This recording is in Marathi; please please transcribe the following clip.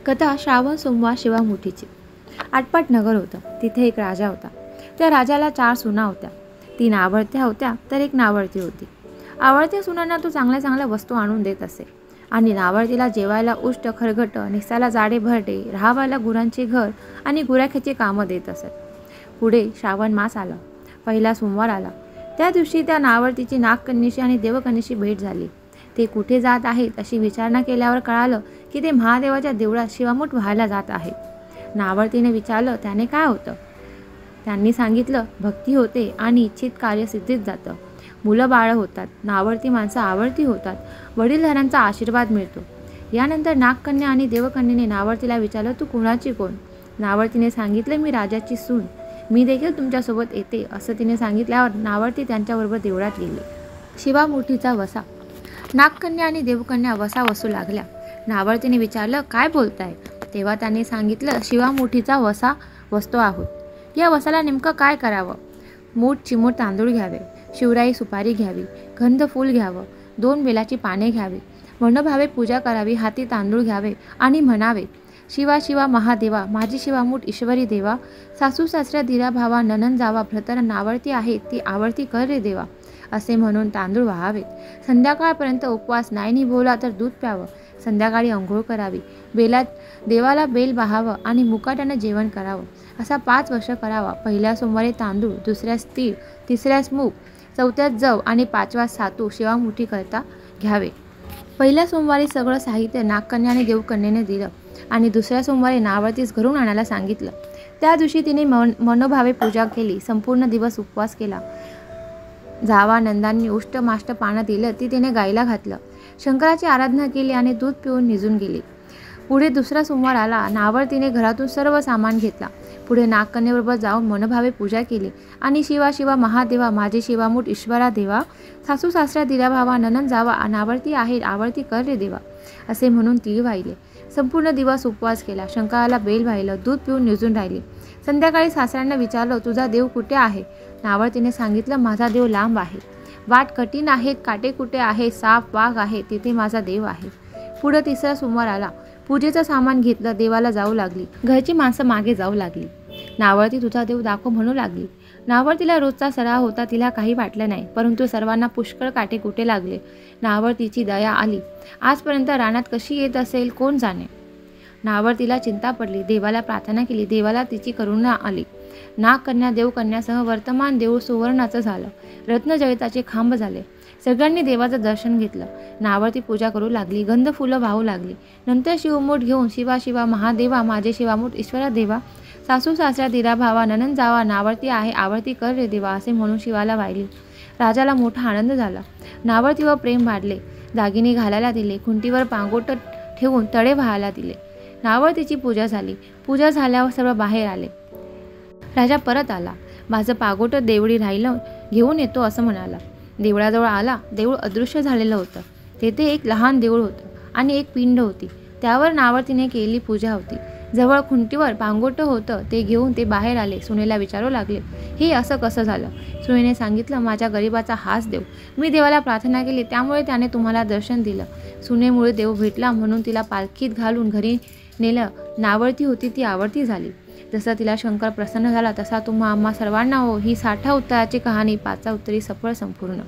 कथा श्रावण सोमवार शिवामुठीची। आटपाट नगर होतं। तिथे एक राजा होता। त्या राजाला 4 सुना होत्या। 3 आवडत्या होत्या तर एक नावडती होती। आवडत्या सुनांना तो चांगल्या चांगल्या वस्तू आणून देत असे आणि नावडतीला जेवायला उष्ट खरगट, निसाला जाडे भरडे, राहावायला गुरांचे घर आणि गुराख्याची कामं देत असत। पुढे श्रावण मास आला। पहिला सोमवार आला। त्या दिवशी त्या नावडतीची नागकन्येशी आणि देवकन्येशी भेट झाली। ते कुठे जात आहेत अशी विचारणा केल्यावर कळालं की ते महादेवाच्या देवळात शिवामूठ व्हायला जात आहेत। नावडतीने विचारलं त्याने काय होतं। त्यांनी सांगितलं भक्ती होते आणि इच्छित कार्य सिद्धीत जातं, मुलं बाळं होतात, नावडती माणसं आवडती होतात, वडीलधाऱ्यांचा आशीर्वाद मिळतो। यानंतर नागकन्या आणि देवकन्येने नावडतीला विचारलं तू कुणाची कोण। नावडतीने सांगितलं मी राजाची सून, मी देखील तुमच्यासोबत येते असं तिने सांगितल्यावर नावडती त्यांच्याबरोबर देवळात गेली। शिवामुठीचा वसा। नागकन्या आणि देवकन्या वसा वसू लागल्या। नावडतीने विचारलं काय बोलताय। तेव्हा त्यांनी सांगितलं शिवामुठीचा वसा वसतो आहोत। या वसाला नेमकं काय करावं। मूठ चिमूट तांदूळ घ्यावे, शिवराई सुपारी घ्यावी, गंध फूल घ्यावं, 2 बेलाची पाने घ्यावी, मनोभावे पूजा करावी, हाती तांदूळ घ्यावे आणि म्हणावे शिवा शिवा महादेवा, माझी शिवामूठ ईश्वरी देवा, सासू सासऱ्या दिरा भावा, ननंद जावा, भ्रतर नावडती आहे ती आवडती कर रे देवा असे म्हणून तांदूळ वाहावेत। संध्याकाळपर्यंत उपवास नाही निभवला तर दूध प्यावं। संध्याकाळी अंघोळ करावी, देवाला बेल वाहावं आणि मुकाट्यानं जेवण करावं। असा 5 वर्ष करावा। पहिल्या सोमवारी तांदूळ, दुसऱ्यास तीळ, तिसऱ्यास मूग, चौथ्यास जव आणि 5व्यास सातू शिवामुठी करता घ्यावे। पहिल्या सोमवारी सगळं साहित्य नागकन्या आणि देवकन्येने दिलं आणि दुसऱ्या सोमवारी नावडतीस घरून आणायला सांगितलं। त्या दिवशी तिने मनोभावे पूजा केली, संपूर्ण दिवस उपवास केला। जावा नंदांनी उष्ट माष्ट पानं दिलं ती तिने गाईला घातलं, शंकराची आराधना केली आणि दूध पिऊन निजून गेली। पुढे दुसरा सोमवार आला। नावडतीने घरातून सर्व सामान घेतला। पुढे नागकन्येबरोबर जाऊन मनोभावे पूजा केली आणि शिवा शिवा महादेवा, माझी शिवामूठ ईश्वरा देवा, सासू सासऱ्या दिरा भावा, ननंद जावा, नावडती आहे आवडती कर रे देवा असे म्हणून तीळ वाहिले। संपूर्ण दिवस उपवास केला, शंकराला बेल वाहिलं, दूध पिऊन निजून राहिली। संध्याकाळी सासऱ्यांना विचारलं तुझा देव कुठे आहे। नावडतीने सांगितलं माझा देव लांब आहे, वाट कठीण आहेत, काटे कुठे आहे, साप वाघ आहे, तिथे माझा देव आहे। पुढे तिसरा सोमवार आला। पूजेचं सामान घेतलं, देवाला जाऊ लागली। घरची माणसं मागे जाऊ लागली। नावडती तुझा देव दाखव म्हणू लागली। नावडतीला रोजचा सराव होता, तिला काही वाटलं नाही, परंतु सर्वांना पुष्कळ काटे कुठे लागले। नावडतीची दया आली। आजपर्यंत रानात कशी येत असेल कोण जाणे। नावडतीला चिंता पडली, देवाला प्रार्थना केली, देवाला तिची करुणा आली। नागकन्या देवकन्यासह वर्तमान देऊळ सुवर्णाचं झालं, रत्नजळिताचे खांब झाले। सगळ्यांनी देवाचं दर्शन घेतलं। नावडती पूजा करू लागली, गंध फुलं वाहू लागली। नंतर शिवमूठ घेऊन शिवा शिवा महादेवा, माझे शिवामूठ ईश्वरा देवा, सासू सासऱ्या दिरा भावा, ननंद जावा, नावडती आहे आवडती कर रे देवा असे म्हणून शिवाला वाहिली। राजाला मोठा आनंद झाला। नावडतीवर प्रेम वाढले। दागिने घालायला दिले, खुंटीवर पांगोट ठेवून तळे व्हायला दिले। नावडतीची पूजा झाली। पूजा झाल्यावर सर्व बाहेर आले। राजा परत आला। माझं पागोट देवळी राहिलं, घेऊन येतो असं म्हणाला। देवळाजवळ आला। देऊळ अदृश्य झालेलं होतं। तेथे एक लहान देऊळ होतं आणि एक पिंड होती, त्यावर नावडतीने केलेली पूजा होती। जवळ खुंटीवर पांगोट होतं, ते घेऊन ते बाहेर आले। सुनेला विचारू लागले हे असं कसं झालं। सुनेने सांगितलं माझ्या गरिबाचा हाच देव, मी देवाला प्रार्थना केली त्यामुळे त्याने तुम्हाला दर्शन दिलं। सुनेमुळे देव भेटला म्हणून तिला पालखीत घालून घरी नेलं। नावडती होती ती आवडती झाली। जसा तिला शंकर प्रसन्न झाला तसा तुम्हा आम्हा सर्वांना हो। ही 60 उत्तराची कहाणी 5 उत्तरी सफळ संपूर्ण।